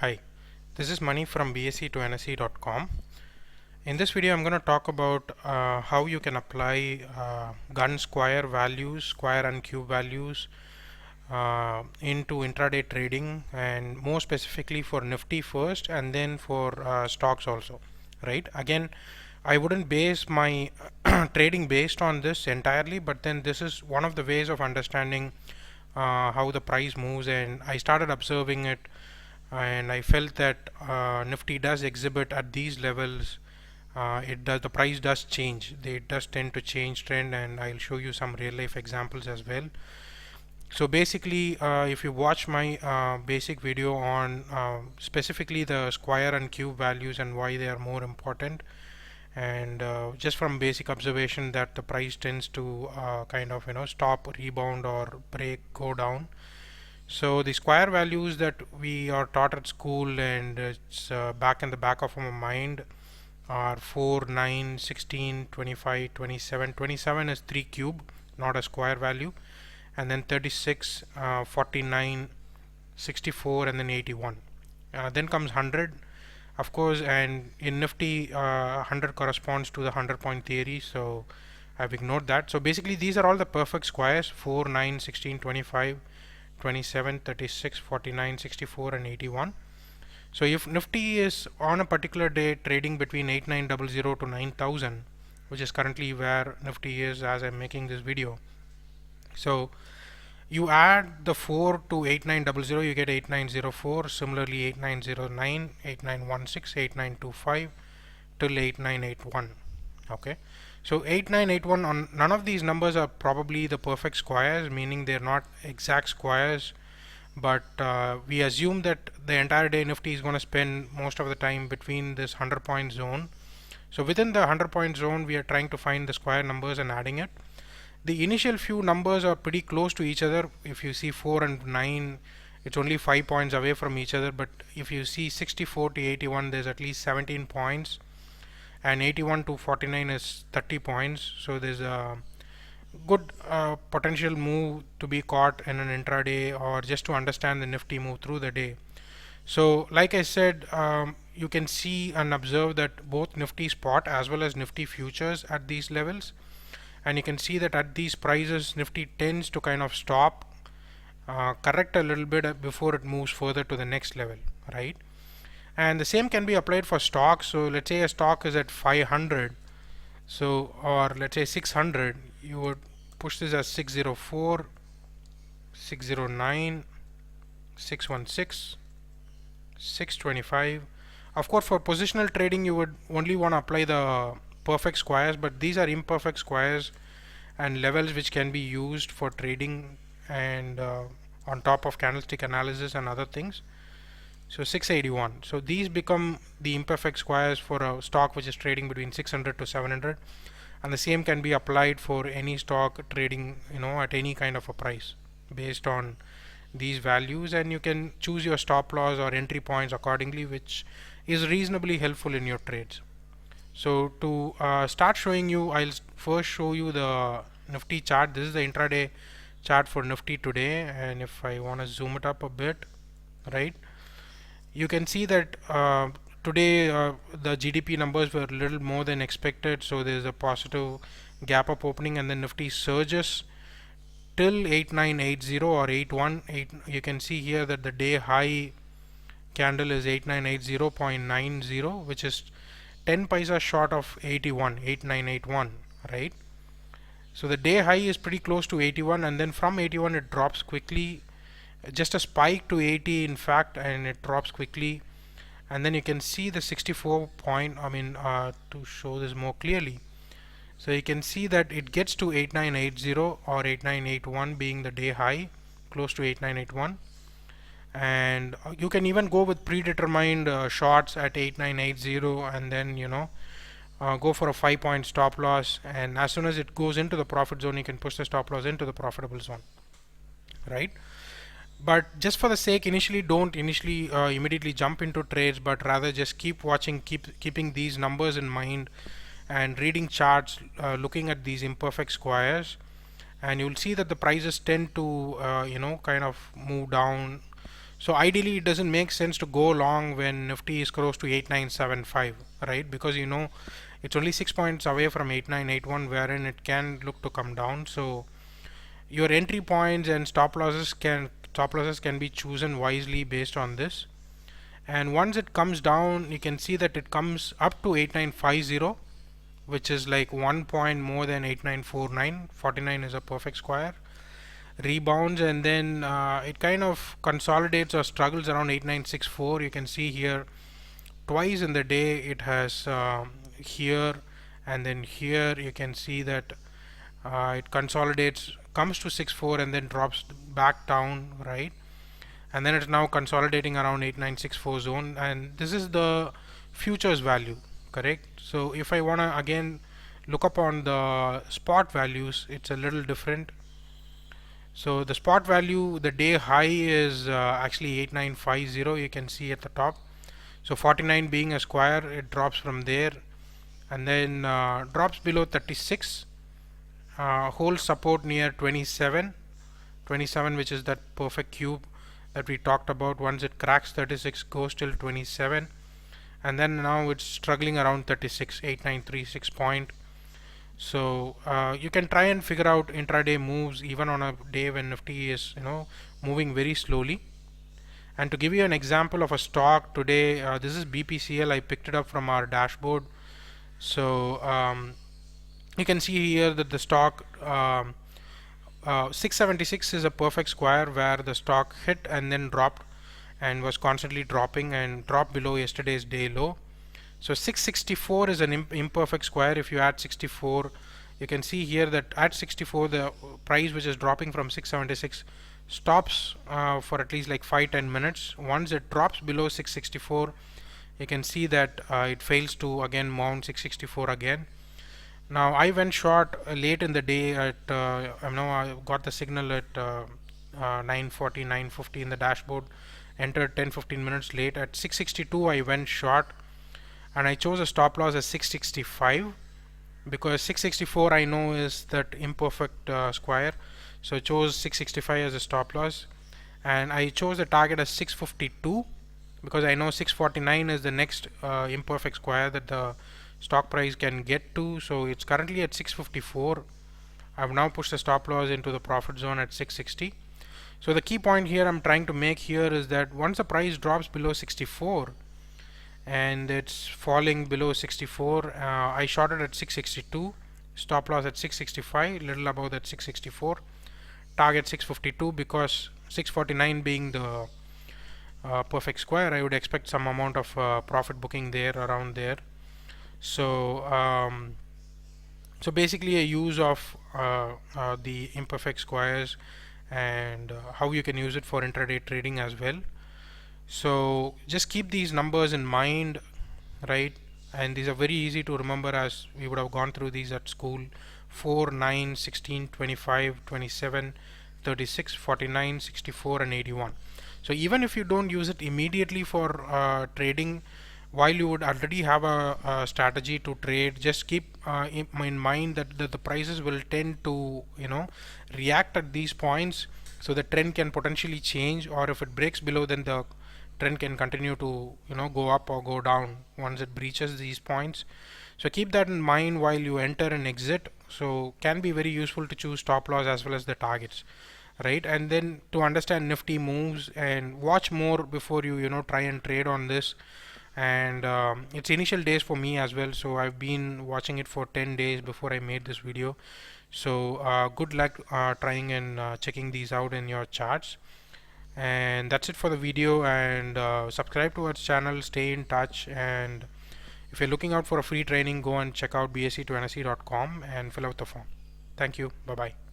Hi, this is Mani from BSc to NSE.com. In this video, I'm going to talk about how you can apply gun square values, square and cube values into intraday trading, and more specifically for Nifty first and then for stocks also, right? Again, I wouldn't base my trading based on this entirely, but then this is one of the ways of understanding how the price moves, and I started observing it and I felt that Nifty does exhibit at these levels. The price does change. It does tend to change trend, and I'll show you some real life examples as well. So basically, if you watch my basic video on specifically the square and cube values and why they are more important, and just from basic observation that the price tends to kind of stop, rebound, or break, go down. So the square values that we are taught at school, and it's back in the back of our mind, are 4, 9, 16, 25, 27. 27 is 3 cube, not a square value, and then 36, 49, 64, and then 81. Then comes 100, of course, and in Nifty, 100 corresponds to the 100-point theory, so I've ignored that. So basically, these are all the perfect squares: 4, 9, 16, 25, 27, 36, 49, 64, and 81. So if Nifty is on a particular day trading between 8900 to 9000, which is currently where Nifty is as I'm making this video, so you add the 4 to 8900, you get 8904, similarly 8909, 8916, 8925 till 8981. Okay, so 8981, on none of these numbers are probably the perfect squares, meaning they're not exact squares, but we assume that the entire day Nifty is going to spend most of the time between this 100-point zone. So within the 100-point zone, we are trying to find the square numbers and adding it. The initial few numbers are pretty close to each other. If you see 4 and 9, it's only 5 points away from each other, but if you see 64 to 81, there's at least 17 points, and 81 to 49 is 30 points. So there's a good potential move to be caught in an intraday, or just to understand the Nifty move through the day. So like I said, you can see and observe that both Nifty spot as well as Nifty futures at these levels, and you can see that at these prices Nifty tends to kind of stop, correct a little bit before it moves further to the next level, right? And the same can be applied for stocks. So let's say a stock is at 500, so, or let's say 600, you would push this as 604, 609, 616, 625. Of course, for positional trading, you would only want to apply the perfect squares, but these are imperfect squares and levels which can be used for trading, and on top of candlestick analysis and other things. So 681. So these become the imperfect squares for a stock which is trading between 600 to 700, and the same can be applied for any stock trading at any kind of a price based on these values, and you can choose your stop loss or entry points accordingly, which is reasonably helpful in your trades. So to start showing you, I'll first show you the Nifty chart. This is the intraday chart for Nifty today, and if I want to zoom it up a bit, right, you can see that today the GDP numbers were a little more than expected, so there's a positive gap up opening, and then Nifty surges till 8980 or 818. You can see here that the day high candle is 8980.90, which is 10 paisa short of 8981, right? So the day high is pretty close to 81, and then from 81 it drops quickly, just a spike to 80 in fact, and it drops quickly. And then you can see the 64 point, to show this more clearly, so you can see that it gets to 8980 or 8981 being the day high, close to 8981, and you can even go with predetermined shorts at 8980, and then go for a 5-point stop loss, and as soon as it goes into the profit zone, you can push the stop loss into the profitable zone, right? But just for the sake, don't initially immediately jump into trades, but rather just keep watching, keeping these numbers in mind, and reading charts, looking at these imperfect squares, and you'll see that the prices tend to kind of move down. So ideally it doesn't make sense to go long when Nifty is close to 8975, right? Because it's only 6 points away from 8981, wherein it can look to come down. So your entry points and stop losses can be chosen wisely based on this. And once it comes down, you can see that it comes up to 8950, which is like 1 point more than 8949. 49 is a perfect square. Rebounds, and then it kind of consolidates or struggles around 8964. You can see here twice in the day it has here and then here. You can see that it consolidates, comes to 64 and then drops back down, right? And then it's now consolidating around 8964 zone, and this is the futures value, correct? So if I want to again look up on the spot values, it's a little different. So the spot value, the day high is actually 8950, you can see at the top. So 49 being a square, it drops from there and then drops below 36, holds support near 27, which is that perfect cube that we talked about. Once it cracks 36, goes till 27, and then now it's struggling around 36, 8936 point. So you can try and figure out intraday moves even on a day when Nifty is moving very slowly. And to give you an example of a stock today, this is BPCL. I picked it up from our dashboard. So you can see here that the stock 676 is a perfect square where the stock hit and then dropped and was constantly dropping and dropped below yesterday's day low. So 664 is an imperfect square. If you add 64, you can see here that at 64 the price, which is dropping from 676, stops for at least like 5-10 minutes. Once it drops below 664, you can see that it fails to again mount 664 again. Now I went short late in the day at I got the signal at 9:40, 9:50 in the dashboard, entered 10-15 minutes late. At 662 I went short and I chose a stop loss as 665 because 664 I know is that imperfect square. So I chose 665 as a stop loss, and I chose the target as 652 because I know 649 is the next imperfect square that the stock price can get to. So it's currently at 654. I've now pushed the stop loss into the profit zone at 660. So the key point here I'm trying to make here is that once the price drops below 64 and it's falling below 64, I shorted at 662, stop loss at 665, little above that 664, target 652 because 649 being the perfect square, I would expect some amount of profit booking there, around there. So so basically a use of the imperfect squares and how you can use it for intraday trading as well. So just keep these numbers in mind, right? And these are very easy to remember as we would have gone through these at school. 4, 9, 16, 25, 27, 36, 49, 64 and 81. So even if you don't use it immediately for trading, while you would already have a strategy to trade, just keep in mind that the prices will tend to react at these points, so the trend can potentially change, or if it breaks below, then the trend can continue to go up or go down once it breaches these points. So keep that in mind while you enter and exit. So can be very useful to choose stop loss as well as the targets, right? And then to understand Nifty moves and watch more before you try and trade on this. And it's initial days for me as well, so I've been watching it for 10 days before I made this video. So good luck trying and checking these out in your charts. And that's it for the video, and subscribe to our channel, stay in touch, and if you're looking out for a free training, go and check out bse2nse.com and fill out the form. Thank you. Bye bye.